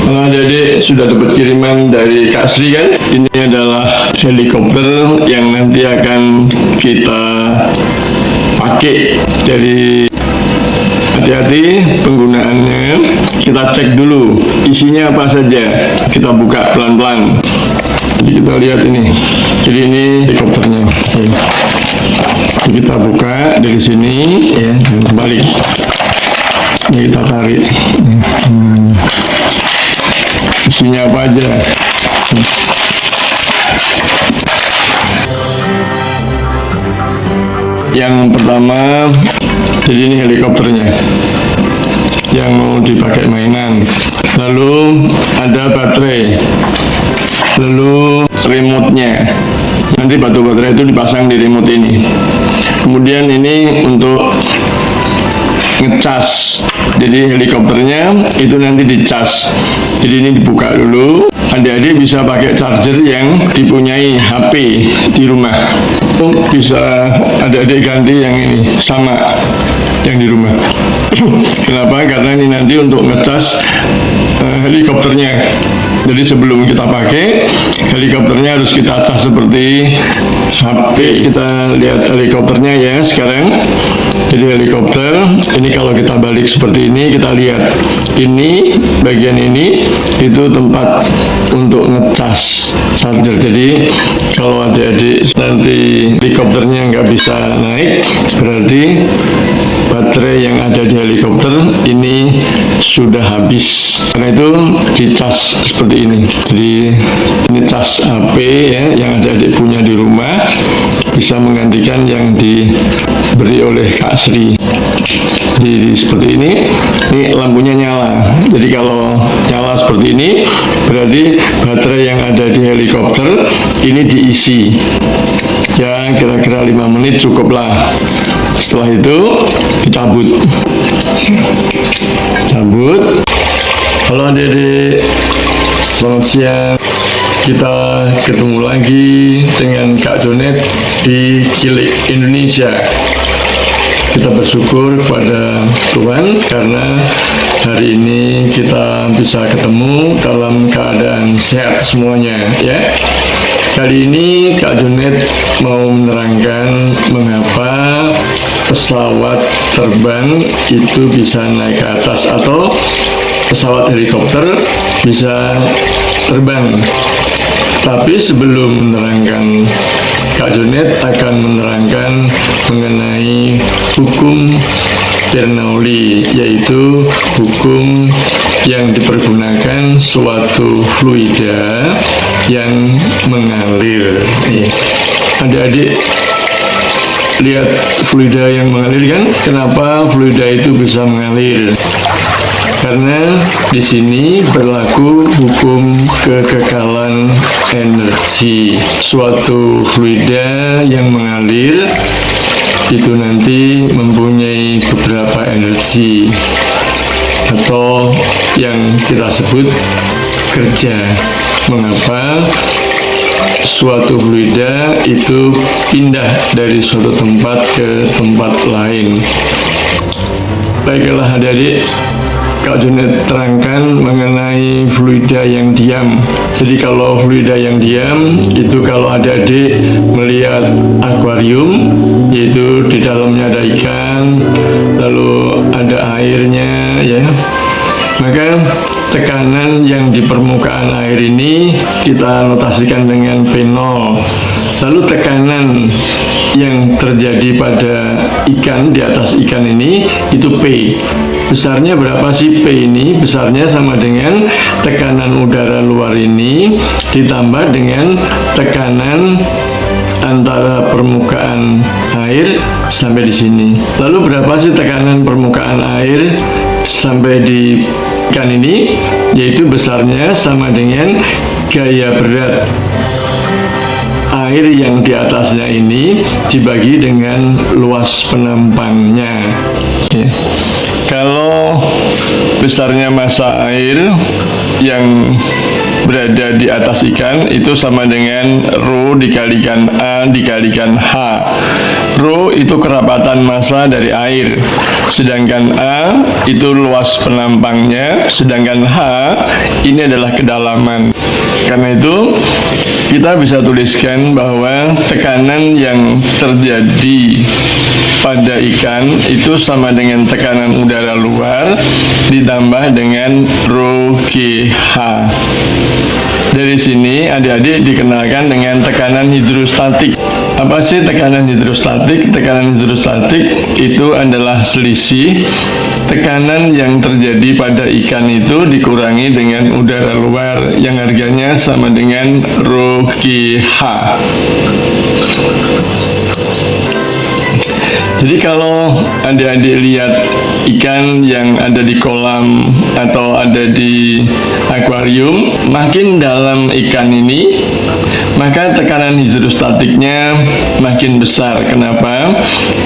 Kalau adik-adik sudah dapat kiriman dari Kak Sri kan, ini adalah helikopter yang nanti akan kita pakai. Jadi hati-hati penggunaannya, kita cek dulu isinya apa saja, kita buka pelan-pelan. Jadi kita lihat ini, jadi ini helikopternya. Kita buka dari sini ya, balik. Ini kita tarik. Isinya apa aja? Yang pertama, jadi ini helikopternya yang mau dipakai mainan. Lalu ada baterai, lalu remote-nya. Nanti batu baterai itu dipasang di remote ini. Kemudian ini untuk ngecas. Jadi helikopternya itu nanti dicas. Jadi ini dibuka dulu. Adik-adik bisa pakai charger yang dipunyai HP di rumah. Bisa adik-adik ganti yang ini sama yang di rumah. Kenapa? Karena ini nanti untuk ngecas helikopternya. Jadi sebelum kita pakai helikopternya harus kita cas seperti HP. Kita lihat helikopternya ya sekarang. Jadi helikopter ini kalau kita balik seperti ini, kita lihat ini bagian ini itu tempat untuk ngecas charger. Jadi kalau adik-adik nanti helikopternya nggak bisa naik, berarti baterai yang ada di helikopter ini sudah habis. Karena itu dicas seperti ini. Jadi ini cas HP ya yang adik-adik punya di rumah, bisa menggantikan yang diberi oleh Kak Sri. Jadi seperti ini lampunya nyala. Jadi kalau nyala seperti ini, berarti baterai yang ada di helikopter ini diisi. Ya kira-kira 5 menit cukuplah. Setelah itu dicabut. Halo adik-adik, selamat siang. Kita ketemu lagi dengan Kak Jonet di Kilik Indonesia. Kita bersyukur kepada Tuhan karena hari ini kita bisa ketemu dalam keadaan sehat semuanya ya. Kali ini Kak Jonet mau menerangkan mengapa pesawat terbang itu bisa naik ke atas atau pesawat helikopter bisa terbang. Tapi sebelum menerangkan, Kak Jonet akan menerangkan mengenai hukum Bernoulli, yaitu hukum yang dipergunakan suatu fluida yang mengalir. Adik-adik lihat fluida yang mengalir kan? Kenapa fluida itu bisa mengalir? Karena di sini berlaku hukum kekekalan energi. Suatu fluida yang mengalir itu nanti mempunyai beberapa energi atau yang kita sebut kerja. Mengapa suatu fluida itu pindah dari suatu tempat ke tempat lain? Baiklah adik-adik, Kak Jonet terangkan mengenai fluida yang diam. Jadi kalau fluida yang diam itu kalau adik-adik melihat akuarium, yaitu di dalamnya ada ikan, lalu ada airnya ya, maka tekanan yang di permukaan air ini kita notasikan dengan P0. Lalu tekanan yang terjadi pada ikan, di atas ikan ini itu P. Besarnya berapa sih P ini? Besarnya sama dengan tekanan udara luar ini ditambah dengan tekanan antara permukaan air sampai di sini. Lalu berapa sih tekanan permukaan air sampai di ikan ini? Yaitu besarnya sama dengan gaya berat air yang di atasnya ini dibagi dengan luas penampangnya ya. Kalau besarnya massa air yang berada di atas ikan itu sama dengan rho dikalikan A dikalikan H. Rho itu kerapatan massa dari air, sedangkan A itu luas penampangnya, sedangkan H ini adalah kedalaman. Karena itu kita bisa tuliskan bahwa tekanan yang terjadi pada ikan itu sama dengan tekanan udara luar ditambah dengan Rho GH. Dari sini adik-adik dikenalkan dengan tekanan hidrostatik. Apa sih tekanan hidrostatik? Tekanan hidrostatik itu adalah selisih tekanan yang terjadi pada ikan itu dikurangi dengan udara luar yang harganya sama dengan Rho GH. Jadi kalau adik-adik lihat ikan yang ada di kolam atau ada di akuarium, makin dalam ikan ini, maka tekanan hidrostatiknya makin besar. Kenapa?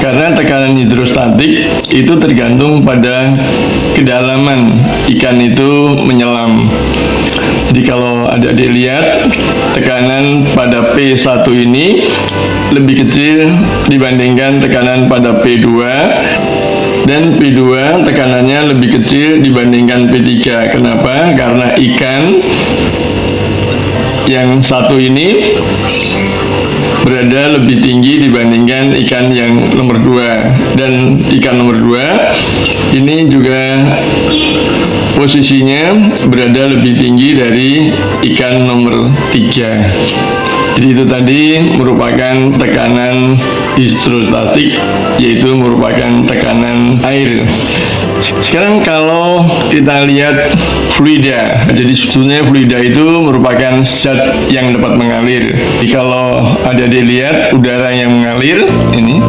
Karena tekanan hidrostatik itu tergantung pada kedalaman ikan itu menyelam. Jadi kalau adik-adik lihat, tekanan pada P1 ini lebih kecil dibandingkan tekanan pada P2, dan P2 tekanannya lebih kecil dibandingkan P3. Kenapa? Karena ikan yang satu ini berada lebih tinggi dibandingkan ikan yang nomor 2, dan ikan nomor 2 ini juga posisinya berada lebih tinggi dari ikan nomor 3. Jadi itu tadi merupakan tekanan hidrostatik, yaitu merupakan tekanan air. Sekarang kalau kita lihat fluida, jadi sebetulnya fluida itu merupakan zat yang dapat mengalir. Jadi kalau adik-adik lihat udara yang mengalir ini,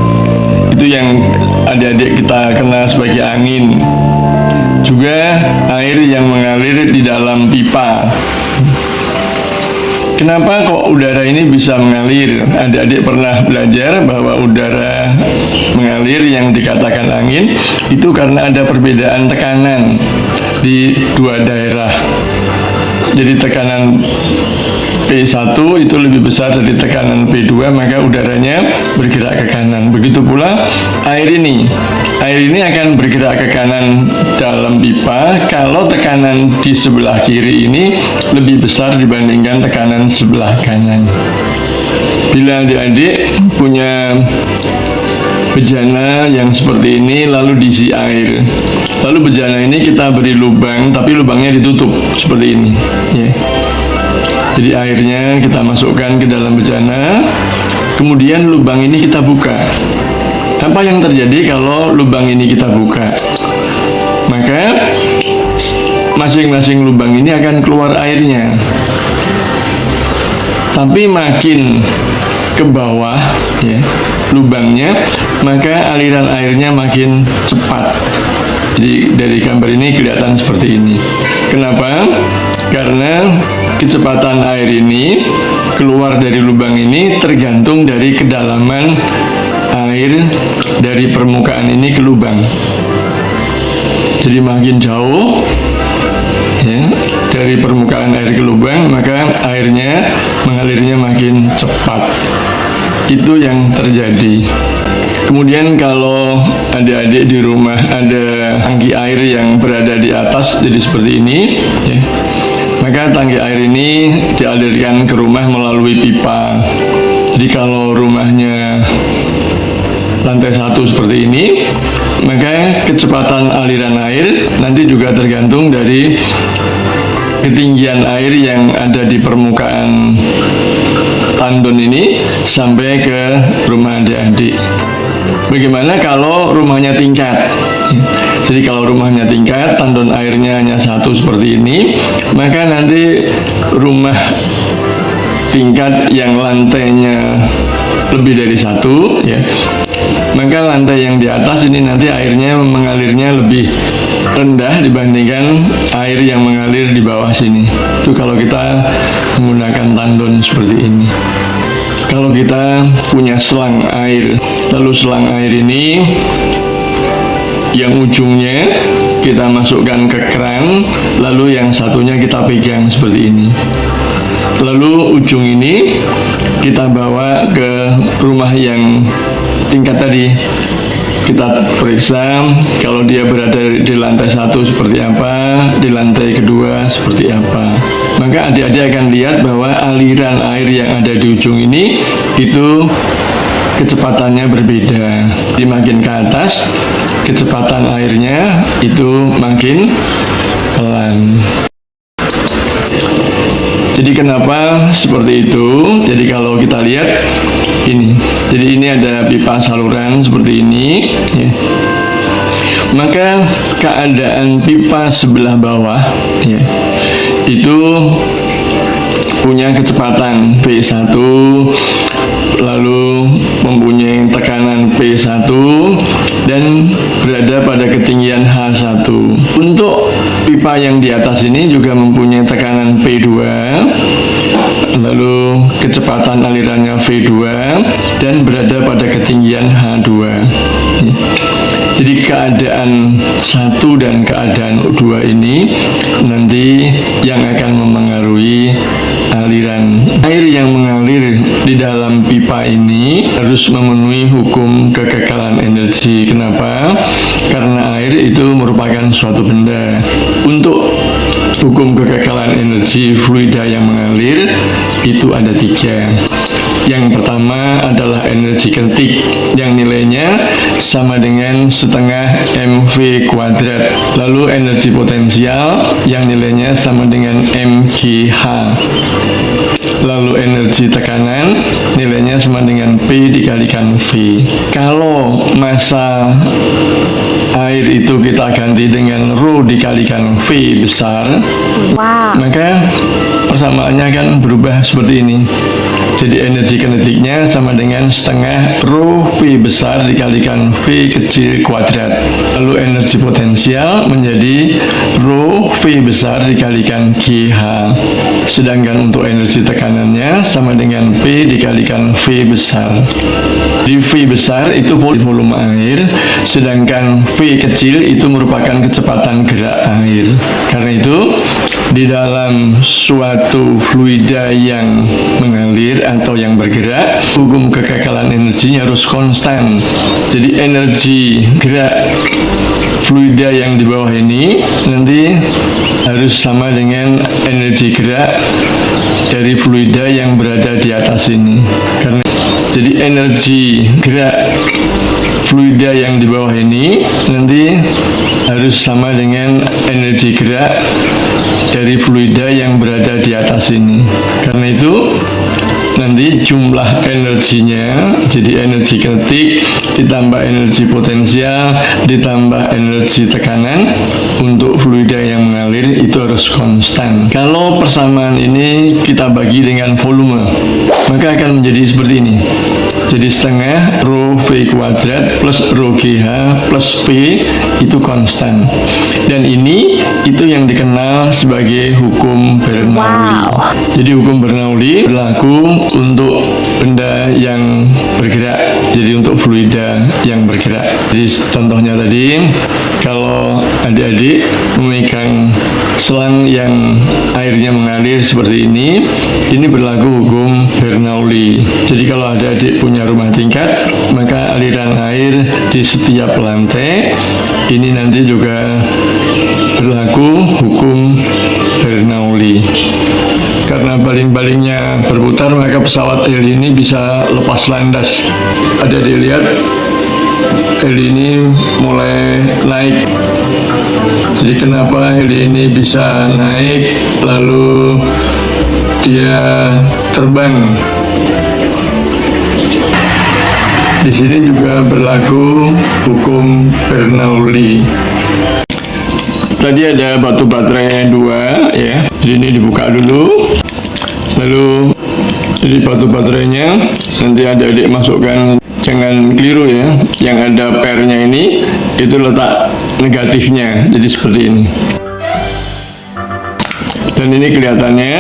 itu yang adik-adik kita kenal sebagai angin. Juga air yang mengalir di dalam pipa. Kenapa kok udara ini bisa mengalir? Adik-adik pernah belajar bahwa udara mengalir yang dikatakan angin itu karena ada perbedaan tekanan di dua daerah. Jadi tekanan P1 itu lebih besar dari tekanan P2, maka udaranya bergerak ke kanan. Begitu pula air ini. Air ini akan bergerak ke kanan dalam pipa kalau tekanan di sebelah kiri ini lebih besar dibandingkan tekanan sebelah kanan. Bila adik-adik punya bejana yang seperti ini lalu diisi air, lalu bejana ini kita beri lubang, tapi lubangnya ditutup seperti ini, ya. Jadi airnya kita masukkan ke dalam bejana, kemudian lubang ini kita buka. Apa yang terjadi kalau lubang ini kita buka? Maka masing-masing lubang ini akan keluar airnya. Tapi makin ke bawah, ya, lubangnya, maka aliran airnya makin cepat. Jadi dari gambar ini kelihatan seperti ini. Kenapa? Karena kecepatan air ini keluar dari lubang ini tergantung dari kedalaman air dari permukaan ini ke lubang. Jadi makin jauh, ya, dari permukaan air ke lubang, maka airnya mengalirnya makin cepat. Itu yang terjadi. Kemudian kalau adik-adik di rumah ada tangki air yang berada di atas, jadi seperti ini, ya, maka tangki air ini dialirkan ke rumah melalui pipa. Jadi kalau rumahnya lantai 1 seperti ini, maka kecepatan aliran air nanti juga tergantung dari ketinggian air yang ada di permukaan tandon ini sampai ke rumah adik-adik. Bagaimana kalau rumahnya tingkat? Jadi kalau rumahnya tingkat, tandon airnya hanya 1 seperti ini, maka nanti rumah tingkat yang lantainya lebih dari 1, ya, maka lantai yang di atas ini nanti airnya mengalirnya lebih rendah dibandingkan air yang mengalir di bawah sini. Itu kalau kita menggunakan tandon seperti ini. Kalau kita punya selang air, lalu selang air ini yang ujungnya kita masukkan ke keran, lalu yang satunya kita pegang seperti ini. Lalu ujung ini kita bawa ke rumah yang tingkat tadi. Kita periksa kalau dia berada di lantai 1 seperti apa, di lantai kedua seperti apa. Maka adik-adik akan lihat bahwa aliran air yang ada di ujung ini itu kecepatannya berbeda. Jadi makin ke atas, kecepatan airnya itu makin pelan. Jadi kenapa seperti itu? Jadi kalau kita lihat ini, jadi ini ada pipa saluran seperti ini, ya. Maka keadaan pipa sebelah bawah, ya, itu punya kecepatan P1, lalu mempunyai tekanan P1 dan berada pada ketinggian H1. Untuk pipa yang di atas ini juga mempunyai tekanan P2, lalu kecepatan alirannya V2 dan berada pada ketinggian H2. Jadi keadaan 1 dan keadaan 2 ini nanti yang akan memengaruhi aliran air yang mengalir di dalam pipa ini harus memenuhi hukum kekekalan energi. Kenapa? Karena air itu merupakan suatu benda. Untuk hukum kekekalan energi fluida yang mengalir itu ada 3. Yang pertama adalah energi kinetik yang nilainya sama dengan setengah mv kuadrat. Lalu energi potensial yang nilainya sama dengan mgh. Lalu energi tekanan nilainya sama dengan P dikalikan V. Kalau massa air itu kita ganti dengan rho dikalikan V besar, maka persamaannya akan berubah seperti ini. Jadi energi kinetiknya sama dengan setengah rho V besar dikalikan V kecil kuadrat. Lalu energi potensial menjadi rho V besar dikalikan GH. Sedangkan untuk energi tekanannya sama dengan P dikalikan V besar. Di V besar itu volume air, sedangkan V kecil itu merupakan kecepatan gerak air. Karena itu di dalam suatu fluida yang mengalir atau yang bergerak, hukum kekekalan energinya harus konstan. Jadi energi gerak fluida yang di bawah ini nanti harus sama dengan energi gerak dari fluida yang berada di atas ini. Karena jadi energi gerak fluida yang di bawah ini nanti harus sama dengan energi gerak dari fluida yang berada di atas ini. Karena itu nanti jumlah energinya, jadi energi kinetik ditambah energi potensial ditambah energi tekanan untuk fluida yang mengalir itu harus konstan. Kalau persamaan ini kita bagi dengan volume, maka akan menjadi seperti ini. Jadi setengah rho V kuadrat plus rho GH plus P itu konstan. Dan ini itu yang dikenal sebagai hukum Bernoulli. Jadi hukum Bernoulli berlaku untuk benda yang bergerak. Jadi untuk fluida yang bergerak. Jadi contohnya tadi, kalau adik-adik memegang selang yang airnya mengalir seperti ini berlaku hukum Bernoulli. Jadi kalau adik-adik punya rumah tingkat, maka aliran air di setiap lantai ini nanti juga berlaku hukum Bernoulli. Karena baling-balingnya berputar, maka pesawat heli ini bisa lepas landas. Ada dilihat heli ini mulai naik. Jadi kenapa heli ini bisa naik lalu dia terbang? Di sini juga berlaku hukum Bernoulli. Tadi ada batu baterai 2 ya. Jadi ini dibuka dulu. Lalu jadi batu baterainya nanti adik-adik masukkan, jangan keliru ya. Yang ada pairnya ini itu letak negatifnya. Jadi seperti ini. Dan ini kelihatannya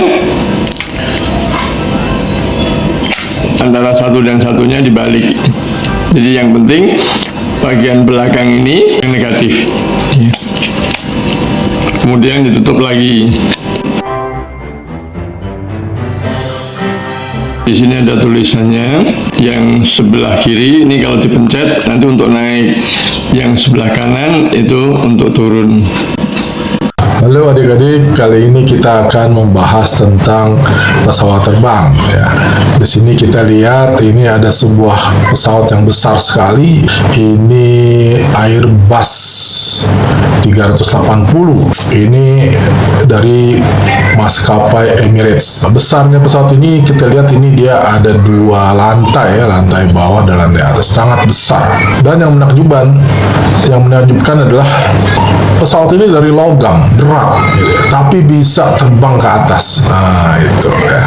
antara satu dan satunya dibalik. Jadi yang penting bagian belakang ini yang negatif. Kemudian ditutup lagi. Di sini ada tulisannya, yang sebelah kiri ini kalau dipencet nanti untuk naik, yang sebelah kanan itu untuk turun. Halo adik-adik, kali ini kita akan membahas tentang pesawat terbang ya. Di sini kita lihat ini ada sebuah pesawat yang besar sekali. Ini Airbus 380. Ini dari maskapai Emirates. Besarnya pesawat ini kita lihat ini dia ada 2 lantai ya, lantai bawah dan lantai atas, sangat besar. Dan yang menakjubkan adalah pesawat ini dari logam, berat, gitu ya, tapi bisa terbang ke atas. Nah itu ya,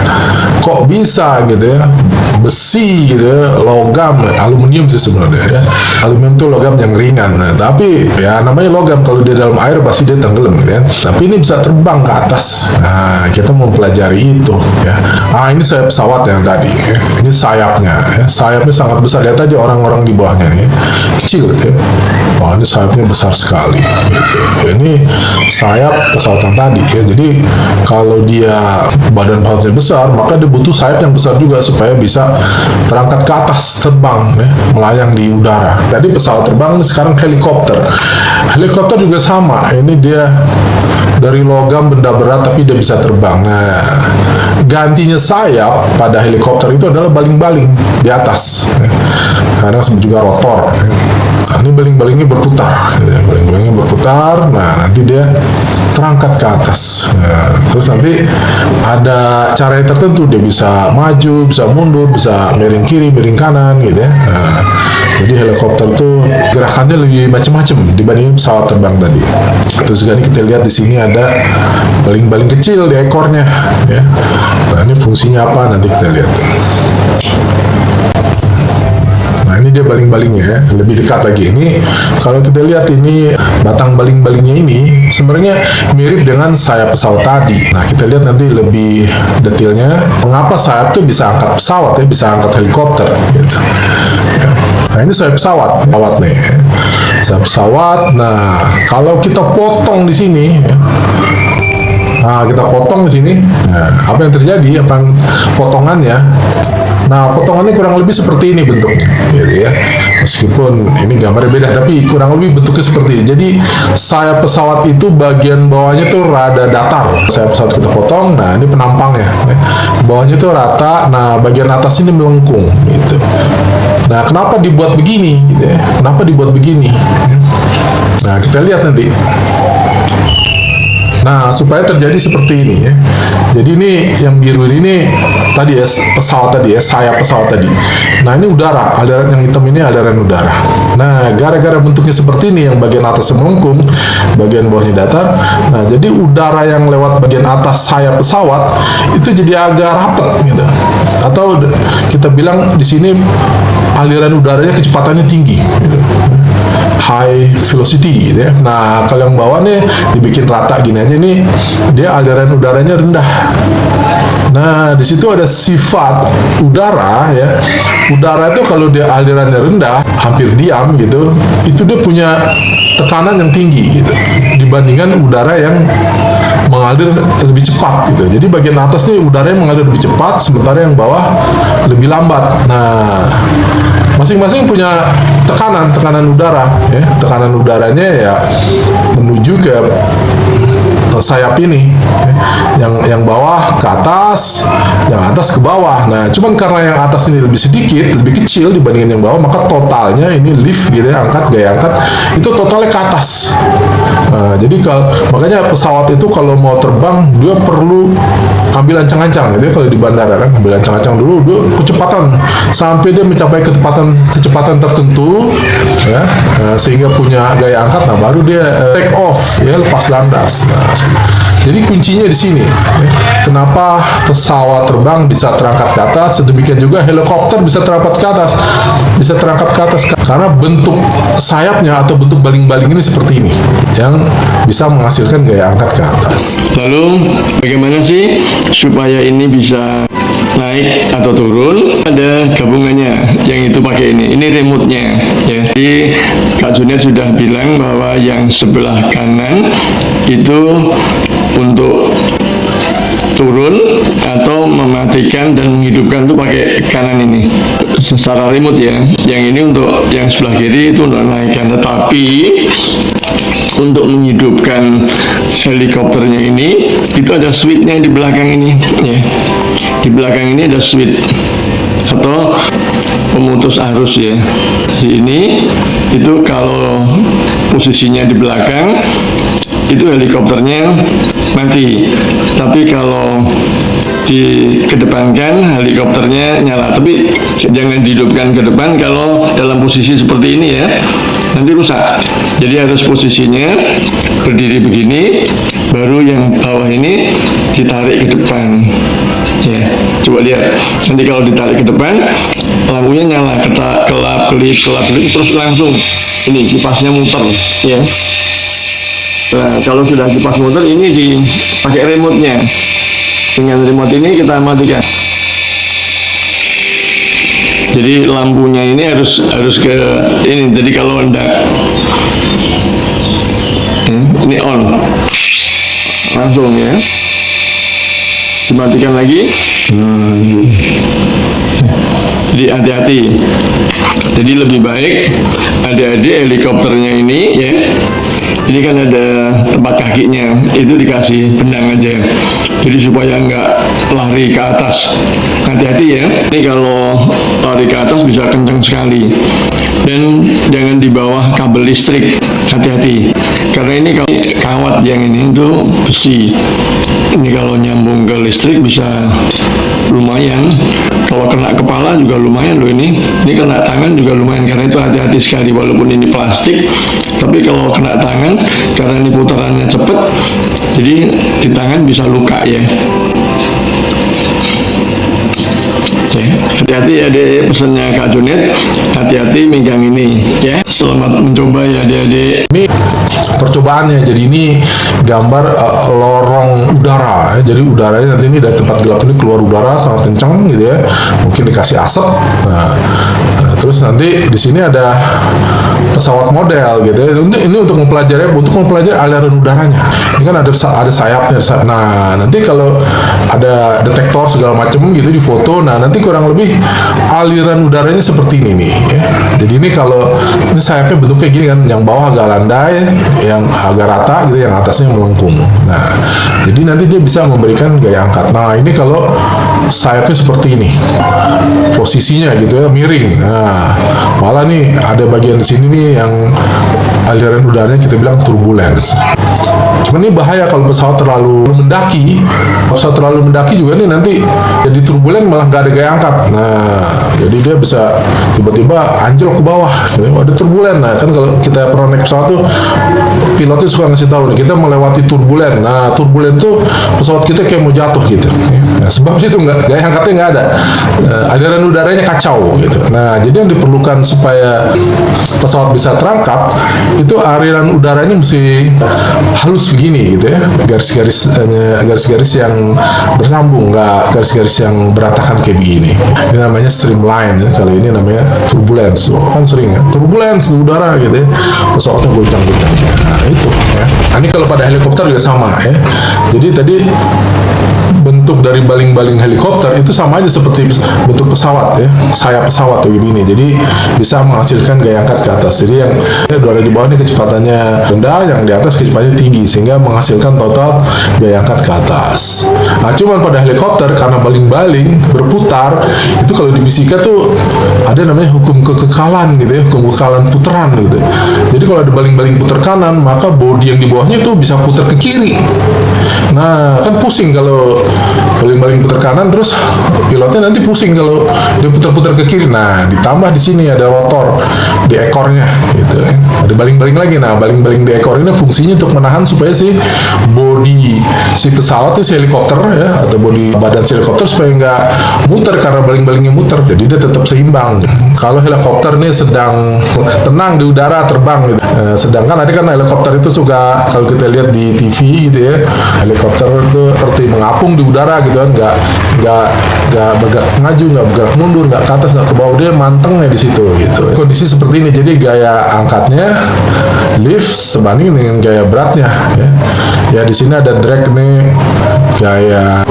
kok bisa gitu ya, besi gitu ya, logam, aluminium sih sebenarnya ya. Aluminium itu logam yang ringan, nah, tapi ya namanya logam, kalau di dalam air pasti dia tenggelam gitu ya. Tapi ini bisa terbang ke atas. Nah kita mau pelajari itu ya. Ini sayap pesawat yang tadi ya. Ini sayapnya ya. Sayapnya sangat besar, lihat aja orang-orang di bawahnya nih, kecil gitu ya. Wah ini sayapnya besar sekali gitu. Ini sayap pesawat yang tadi ya. Jadi kalau dia badan pesawatnya besar, maka dia butuh sayap yang besar juga supaya bisa terangkat ke atas, terbang ya, melayang di udara. Tadi pesawat terbang, ini sekarang helikopter. Helikopter juga sama, ini dia dari logam, benda berat, tapi dia bisa terbang. Nah, gantinya sayap pada helikopter itu adalah baling-baling di atas ya. Kadang disebut juga rotor ya. Nah, ini baling-balingnya berputar ya. Baling-balingnya berputar, nah nanti dia terangkat ke atas. Nah, terus nanti ada cara yang tertentu, dia bisa maju, bisa mundur, bisa miring kiri, miring kanan gitu ya. Nah, jadi helikopter itu gerakannya lebih macam-macam dibanding pesawat terbang tadi. Terus juga kita lihat di sini ada baling-baling kecil di ekornya ya. Nah ini fungsinya apa nanti kita lihat. Nah ini dia baling-balingnya ya, lebih dekat lagi. Ini kalau kita lihat ini batang baling-balingnya ini sebenarnya mirip dengan sayap pesawat tadi. Nah kita lihat nanti lebih detailnya mengapa sayap itu bisa angkat pesawat ya, bisa angkat helikopter gitu. Ya. Nah ini sayap pesawat nih. Sayap pesawat. Nah kalau kita potong di sini. Ya, nah kita potong di sini. Nah, apa yang terjadi? Potongannya? Nah, potongannya kurang lebih seperti ini bentuknya, gitu ya. Meskipun ini gambarnya beda, tapi kurang lebih bentuknya seperti ini. Jadi, sayap pesawat itu bagian bawahnya tuh rada datar. Sayap pesawat kita potong, nah ini penampangnya. Ya. Bawahnya tuh rata, nah bagian atas ini melengkung, gitu. Nah, kenapa dibuat begini, gitu ya? Kenapa dibuat begini? Nah, kita lihat nanti. Nah, supaya terjadi seperti ini ya. Jadi ini yang biru ini tadi ya, pesawat tadi ya, sayap pesawat tadi. Nah, ini udara, aliran yang hitam ini aliran udara. Nah, gara-gara bentuknya seperti ini, yang bagian atas melengkung, bagian bawahnya datar. Nah, jadi udara yang lewat bagian atas sayap pesawat itu jadi agak rapat gitu. Atau kita bilang di sini aliran udaranya kecepatannya tinggi gitu. High velocity gitu ya. Nah, kalau yang bawah nih dibikin rata gini aja, nih dia aliran udaranya rendah. Nah, di situ ada sifat udara ya. Udara itu kalau dia alirannya rendah, hampir diam gitu, itu dia punya tekanan yang tinggi gitu, dibandingkan udara yang mengalir lebih cepat gitu. Jadi bagian atas nih udaranya mengalir lebih cepat, sementara yang bawah lebih lambat. Nah, masing-masing punya tekanan udara ya. Tekanan udaranya ya menuju ke sayap ini ya. Yang bawah ke atas, yang atas ke bawah. Nah, cuman karena yang atas ini lebih sedikit, lebih kecil dibandingkan yang bawah, maka totalnya ini lift gitu ya, gaya angkat itu totalnya ke atas. Nah, jadi makanya pesawat itu kalau mau terbang dia perlu ambil ancang-ancang gitu ya. Kalau di bandara kan ambil ancang-ancang dulu, dia kecepatan sampai dia mencapai kecepatan tertentu ya, sehingga punya gaya angkat, nah baru dia take off ya, lepas landas. Nah, jadi kuncinya di sini ya. Kenapa pesawat terbang bisa terangkat ke atas, sedemikian juga helikopter bisa terangkat ke atas, karena bentuk sayapnya atau bentuk baling-baling ini seperti ini yang bisa menghasilkan gaya angkat ke atas. Lalu bagaimana sih supaya ini bisa naik atau turun? Ada gabungannya, yang itu pakai ini remote-nya ya. Jadi Kak Junet sudah bilang bahwa yang sebelah kanan itu untuk turun atau mematikan dan menghidupkan tuh pakai kanan ini secara remote ya. Yang ini untuk yang sebelah kiri itu untuk naikkan, tetapi untuk menghidupkan helikopternya ini itu ada switchnya di belakang ini ya. Di belakang ini ada switch atau pemutus arus ya. Di ini itu kalau posisinya di belakang itu helikopternya mati, tapi kalau dikedepankan helikopternya nyala. Tapi jangan dihidupkan ke depan kalau dalam posisi seperti ini ya, nanti rusak. Jadi harus posisinya berdiri begini, baru yang bawah ini ditarik ke depan ya. Coba lihat, nanti kalau ditarik ke depan lampunya nyala, kelap kelip terus langsung ini kipasnya muter ya. Nah, kalau sudah kipas muter ini dipakai remote-nya. Dengan remote ini kita matikan. Jadi lampunya ini harus ke ini. Jadi kalau hendak ini on, langsung ya, dimatikan lagi. Jadi hati-hati. Jadi lebih baik adik-adik helikopternya ini ya. Ini kan ada tempat kakinya, itu dikasih benang aja. Jadi supaya nggak lari ke atas. Hati-hati ya. Ini kalau lari ke atas bisa kencang sekali. Dan jangan di bawah kabel listrik. Hati-hati. Karena ini kalau kawat yang ini itu besi. Ini kalau nyambung ke listrik bisa lumayan. Kalau kena kepala juga lumayan loh ini. Ini kena tangan juga lumayan, karena itu hati-hati sekali. Walaupun ini plastik, tapi kalau kena tangan karena ini putarannya cepet, jadi di tangan bisa luka ya. Hati-hati ya deh, pesannya Kak Junet, hati-hati megang ini ya. Selamat mencoba ya adik-adik. Ini percobaannya, jadi ini gambar lorong udara ya. Jadi udaranya nanti ini dari tempat gelap ini keluar udara sangat kencang gitu ya, mungkin dikasih asap. Nah, terus nanti di sini ada pesawat model gitu ya. Ini untuk mempelajari aliran udaranya. Ini kan ada sayapnya. Nah, nanti kalau ada detektor segala macam gitu di foto, nah nanti kurang lebih aliran udaranya seperti ini nih ya. Jadi ini kalau ini sayapnya bentuknya gini kan, yang bawah agak landai, yang agak rata gitu, yang atasnya melengkung. Nah, jadi nanti dia bisa memberikan gaya angkat. Nah, ini kalau sayapnya seperti ini, posisinya gitu ya, miring. Nah, malah nih ada bagian di sini nih yang aliran udaranya kita bilang turbulence. Cuman ini bahaya kalau pesawat terlalu mendaki. Pesawat terlalu mendaki juga nih nanti jadi turbulen, malah nggak ada gaya angkat. Nah, jadi dia bisa tiba-tiba anjlok ke bawah. Ada turbulen. Nah, kan kalau kita pernah naik pesawat tuh pilotnya suka ngasih tahu nih, kita melewati turbulen. Nah, turbulen tuh pesawat kita kayak mau jatuh gitu. Nah, sebab itu gaya angkatnya nggak ada. Aliran udaranya kacau gitu. Nah, jadi yang diperlukan supaya pesawat bisa terangkat itu aliran udaranya mesti halus begini gitu ya, garis-garis yang bersambung, nggak garis-garis yang berantakan kayak begini. Ini namanya streamline ya. Kalau ini namanya turbulence. Kan sering ya, turbulence udara gitu ya, pesawatnya goncang-goncang. Nah, itu ya. Nah, ini kalau pada helikopter juga sama ya. Jadi tadi bentuk dari baling-baling helikopter itu sama aja seperti bentuk pesawat ya, sayap pesawat tuh begini. Jadi bisa menghasilkan gaya angkat ke atas. Jadi yang udara di bawah ini kecepatannya rendah, yang di atas kecepatannya tinggi, sehingga menghasilkan total gaya angkat ke atas. Nah, cuman pada helikopter karena baling-baling berputar, itu kalau di fisika tuh ada namanya hukum kekekalan gitu ya, hukum kekekalan putaran gitu. Jadi kalau ada baling-baling putar kanan, maka bodi yang di bawahnya tuh bisa putar ke kiri. Nah, kan pusing kalau baling-baling putar kanan, terus pilotnya nanti pusing kalau dia putar-putar ke kiri. Nah, ditambah di sini ada rotor di ekornya gitu. Ada baling-baling lagi. Nah, baling-baling di ekor ini fungsinya untuk menahan supaya si bodi si pesawat, si helikopter ya, atau bodi badan si helikopter supaya nggak muter karena baling-balingnya muter. Jadi dia tetap seimbang. Kalau helikopter ini sedang tenang di udara terbang gitu. Sedangkan ada kan helikopter itu suka, kalau kita lihat di TV gitu ya, helikopter itu seperti mengapung di udara gitu kan, nggak bergerak maju, nggak bergerak mundur, nggak ke atas, nggak ke bawah, dia mantengnya di situ gitu. Kondisi seperti ini, jadi gaya angkatnya lift sebanding dengan gaya beratnya ya. Ya di sini ada drag nih, gaya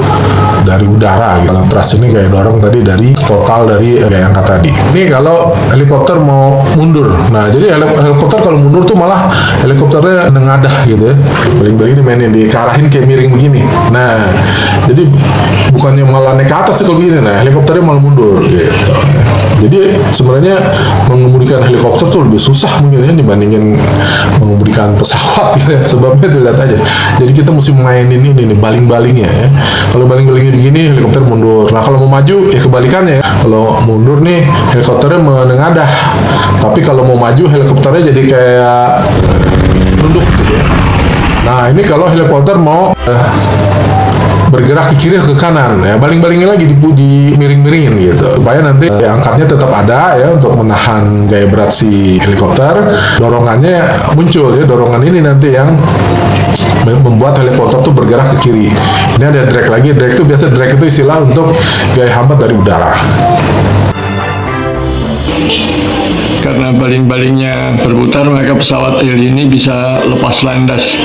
dari udara. Kalau thrust ini gaya dorong tadi dari total dari gaya angkat tadi. Ini kalau helikopter mau mundur. Nah, jadi helikopter kalau mundur tuh malah helikopternya nengadah gitu ya. Baling-baling dimainin, dikarahin kayak miring begini. Nah, jadi bukannya malah naik ke atas kalau begini. Nah, helikopternya malah mundur gitu. Jadi sebenarnya mengemudikan helikopter tuh lebih susah mungkin ya dibandingin mengemudikan pesawat gitu ya. Sebabnya tuh lihat aja. Jadi kita mesti mainin ini nih baling-balingnya ya. Kalau baling-balingnya begini helikopter mundur. Nah, kalau mau maju ya kebalikannya ya. Kalau mundur nih helikopternya menengadah. Tapi kalau mau maju helikopternya jadi kayak nunduk gitu ya. Nah, ini kalau helikopter mau bergerak ke kiri ke kanan ya, baling-balingnya lagi di miring-miringin gitu supaya nanti angkatnya tetap ada ya untuk menahan gaya berat si helikopter. Dorongannya muncul ya, dorongan ini nanti yang membuat helikopter tuh bergerak ke kiri. Ini ada drag lagi. Drag itu istilah untuk gaya hambat dari udara. Karena baling-balingnya berputar, maka pesawat heli ini bisa lepas landas.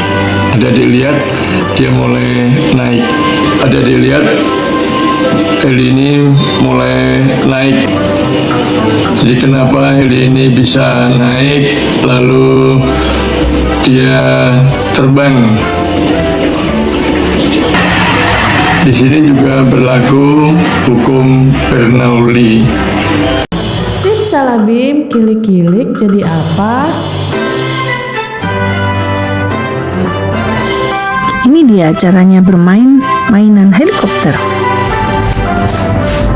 Ada dilihat dia mulai naik. Ada dilihat heli ini mulai naik. Jadi kenapa heli ini bisa naik lalu dia terbang? Di sini juga berlaku hukum Bernoulli. Simsalabim, kilik-kilik jadi apa? Ini dia caranya bermain mainan helikopter.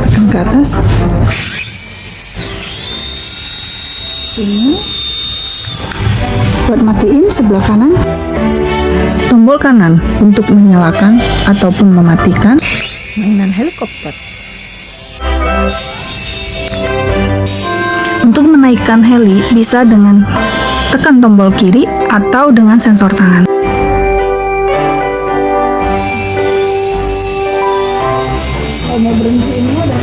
Tekan ke atas. Ini buat matiin sebelah kanan. Tombol kanan untuk menyalakan ataupun mematikan mainan helikopter. Untuk menaikkan heli bisa dengan tekan tombol kiri atau dengan sensor tangan. Kalau mau berhenti ini ada.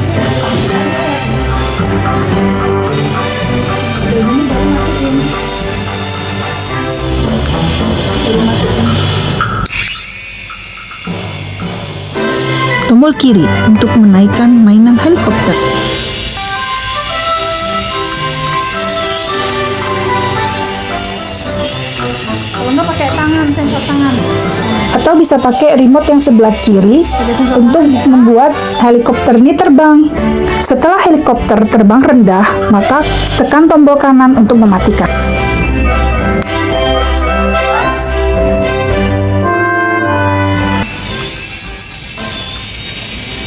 Tombol kiri untuk menaikkan mainan helikopter. Kalau nggak pakai tangan, sensor tangan. Atau bisa pakai remote yang sebelah kiri untuk membuat helikopter ini terbang. Setelah helikopter terbang rendah, maka tekan tombol kanan untuk mematikan.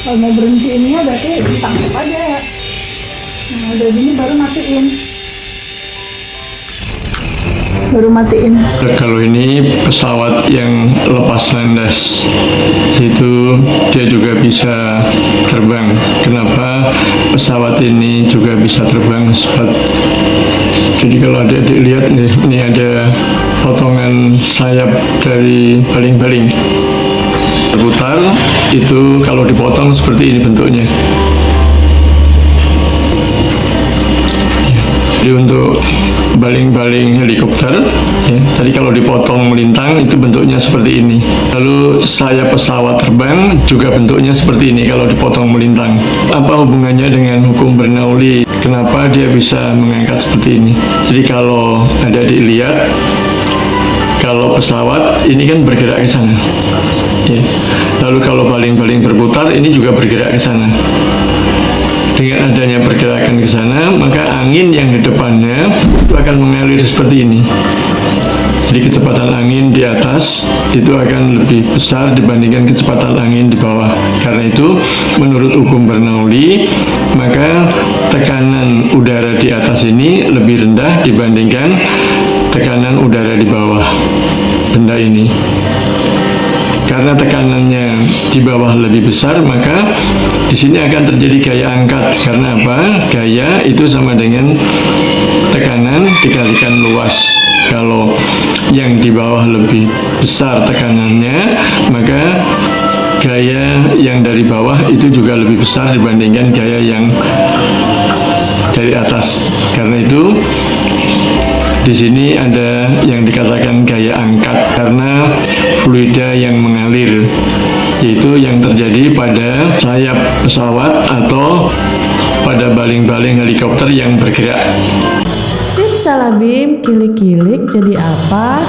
Kalau mau berhenti ini berarti ditangkap aja ya. Nah, udah gini baru matiin. Kalau ini pesawat yang lepas landas, itu dia juga bisa terbang. Kenapa pesawat ini juga bisa terbang? Jadi kalau adik-adik lihat nih, ini ada potongan sayap dari baling-baling berputar. Itu kalau dipotong seperti ini bentuknya. Jadi untuk baling-baling helikopter ya, tadi kalau dipotong melintang itu bentuknya seperti ini. Lalu sayap pesawat terbang juga bentuknya seperti ini kalau dipotong melintang. Apa hubungannya dengan hukum Bernoulli? Kenapa dia bisa mengangkat seperti ini? Jadi kalau ada dilihat, kalau pesawat ini kan bergerak ke sana ya. Lalu kalau baling-baling berputar ini juga bergerak ke sana. Dengan adanya pergerakan ke sana, maka angin yang di depannya itu akan mengalir seperti ini. Jadi kecepatan angin di atas itu akan lebih besar dibandingkan kecepatan angin di bawah. Karena itu, menurut hukum Bernoulli, maka tekanan udara di atas ini lebih rendah dibandingkan tekanan udara di bawah benda ini. Karena tekanannya di bawah lebih besar, maka di sini akan terjadi gaya angkat. Karena apa? Gaya itu sama dengan tekanan dikalikan luas. Kalau yang di bawah lebih besar tekanannya, maka gaya yang dari bawah itu juga lebih besar dibandingkan gaya yang dari atas. Karena itu di sini ada yang dikatakan gaya angkat, karena fluida yang mengalir, yaitu yang terjadi pada sayap pesawat atau pada baling-baling helikopter yang bergerak. Simsalabim, kilik-kilik jadi apa?